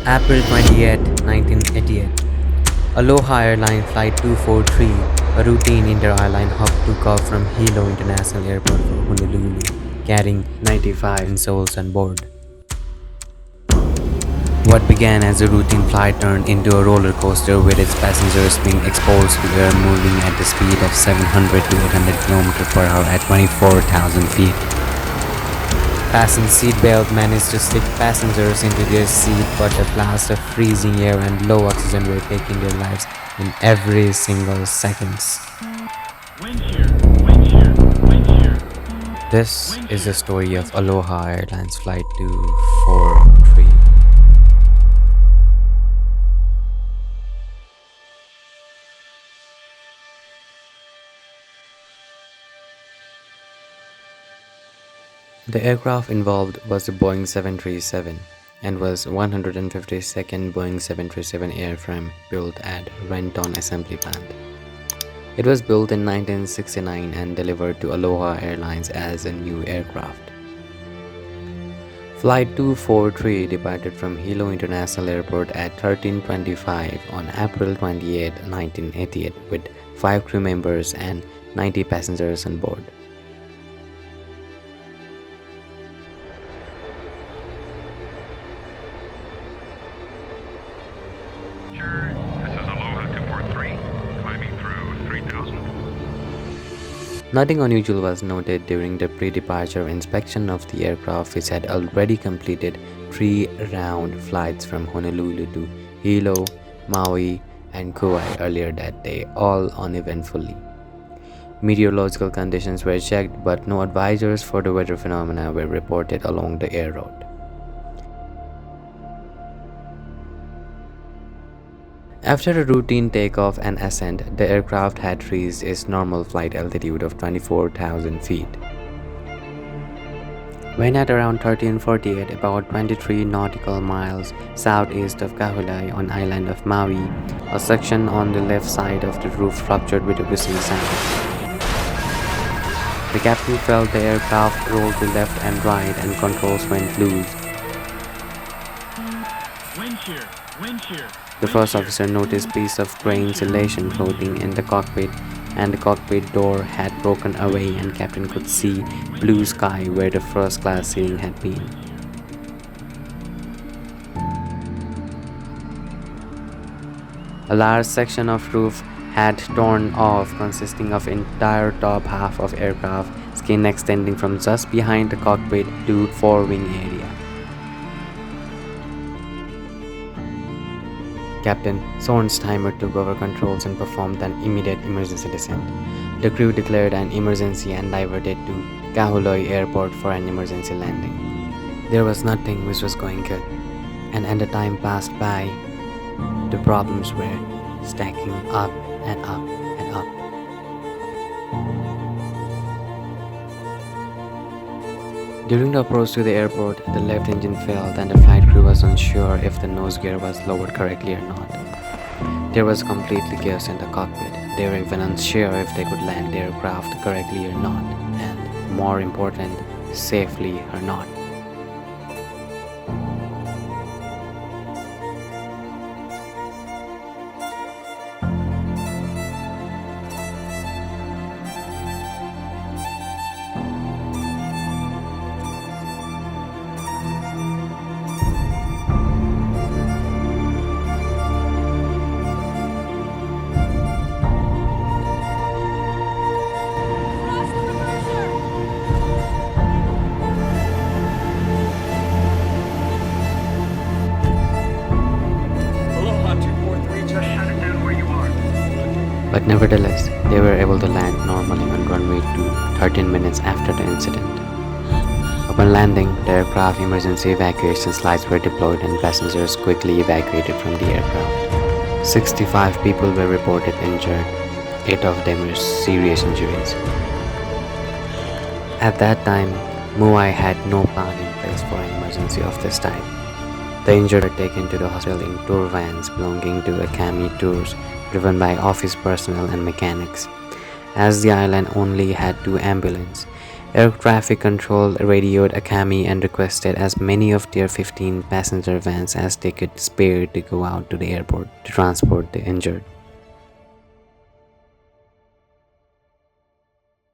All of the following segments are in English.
April 28, 1988, Aloha Airlines Flight 243, a routine inter-airline hub, took off from Hilo International Airport for Honolulu, carrying 95 souls on board. What began as a routine flight turned into a roller coaster, with its passengers being exposed to air moving at the speed of 700 to 800 km per hour at 24,000 feet. Fasten seatbelt managed to stick passengers into their seat, but the blast of freezing air and low oxygen were taking their lives in every single seconds. Wind shear, wind shear, wind shear. This is the story of Aloha Airlines Flight 243. The aircraft involved was a Boeing 737 and was 152nd Boeing 737 airframe built at Renton Assembly Plant. It was built in 1969 and delivered to Aloha Airlines as a new aircraft. Flight 243 departed from Hilo International Airport at 13:25 on April 28, 1988 with 5 crew members and 90 passengers on board. This is Aloha 243, climbing through 3,000. Nothing unusual was noted during the pre-departure inspection of the aircraft, which had already completed 3 round flights from Honolulu to Hilo, Maui, and Kauai earlier that day, all uneventfully. Meteorological conditions were checked, but no advisories for the weather phenomena were reported along the air route. After a routine takeoff and ascent, the aircraft had reached its normal flight altitude of 24,000 feet. When at around 13:48, about 23 nautical miles southeast of Kahului on island of Maui, a section on the left side of the roof ruptured with a whistling sound. The captain felt the aircraft roll to left and right and controls went loose. Wind shear, wind shear. The first officer noticed a piece of gray insulation floating in the cockpit, and the cockpit door had broken away, and captain could see blue sky where the first class seating had been. A large section of roof had torn off, consisting of entire top half of aircraft skin extending from just behind the cockpit to forewing area. Captain Sornsteimer took over controls and performed an immediate emergency descent. The crew declared an emergency and diverted to Kahului Airport for an emergency landing. There was nothing which was going good, and as the time passed by, the problems were stacking up and up and up. During the approach to the airport, the left engine failed and the flight crew was unsure if the nose gear was lowered correctly or not. There was completely chaos in the cockpit. They were even unsure if they could land the aircraft correctly or not, and more important, safely or not. Aloha 243, just shut it down where you are. But nevertheless, they were able to land normally on runway 2 13 minutes after the incident. Upon landing, the aircraft emergency evacuation slides were deployed and passengers quickly evacuated from the aircraft. 65 people were reported injured, 8 of them were serious injuries. At that time, Maui had no plan in place for an emergency of this type. The injured were taken to the hospital in tour vans belonging to Akami Tours, driven by office personnel and mechanics. As the island only had 2 ambulances, Air traffic control radioed Akami and requested as many of their 15 passenger vans as they could spare to go out to the airport to transport the injured.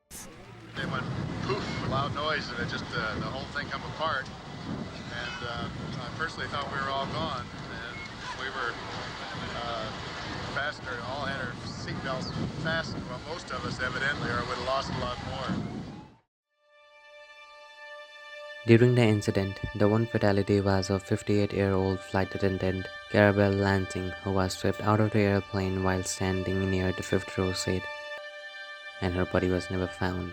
It went poof, a loud noise, and it just the whole thing come apart. And I personally thought we were all gone, and we were fastened, all had our seatbelts fastened. Well, most of us evidently, or would have lost a lot more. During the incident, the one fatality was of 58-year-old flight attendant Carabelle Lansing, who was swept out of the airplane while standing near the fifth row seat, and her body was never found.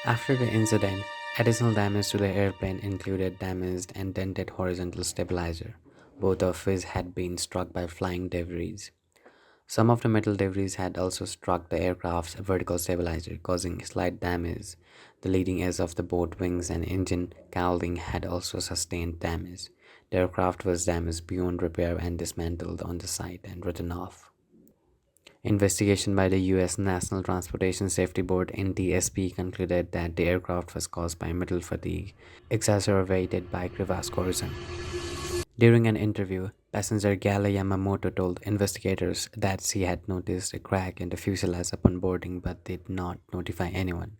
After the incident, additional damage to the airplane included damaged and dented horizontal stabilizer, both of which had been struck by flying debris. Some of the metal debris had also struck the aircraft's vertical stabilizer, causing slight damage. The leading edge of the boat wings and engine cowling had also sustained damage. The aircraft was damaged beyond repair and dismantled on the site and written off. Investigation by the U.S. National Transportation Safety Board (NTSB) concluded that the aircraft was caused by metal fatigue, exacerbated by crevasse corrosion. During an interview, passenger Gala Yamamoto told investigators that she had noticed a crack in the fuselage upon boarding but did not notify anyone.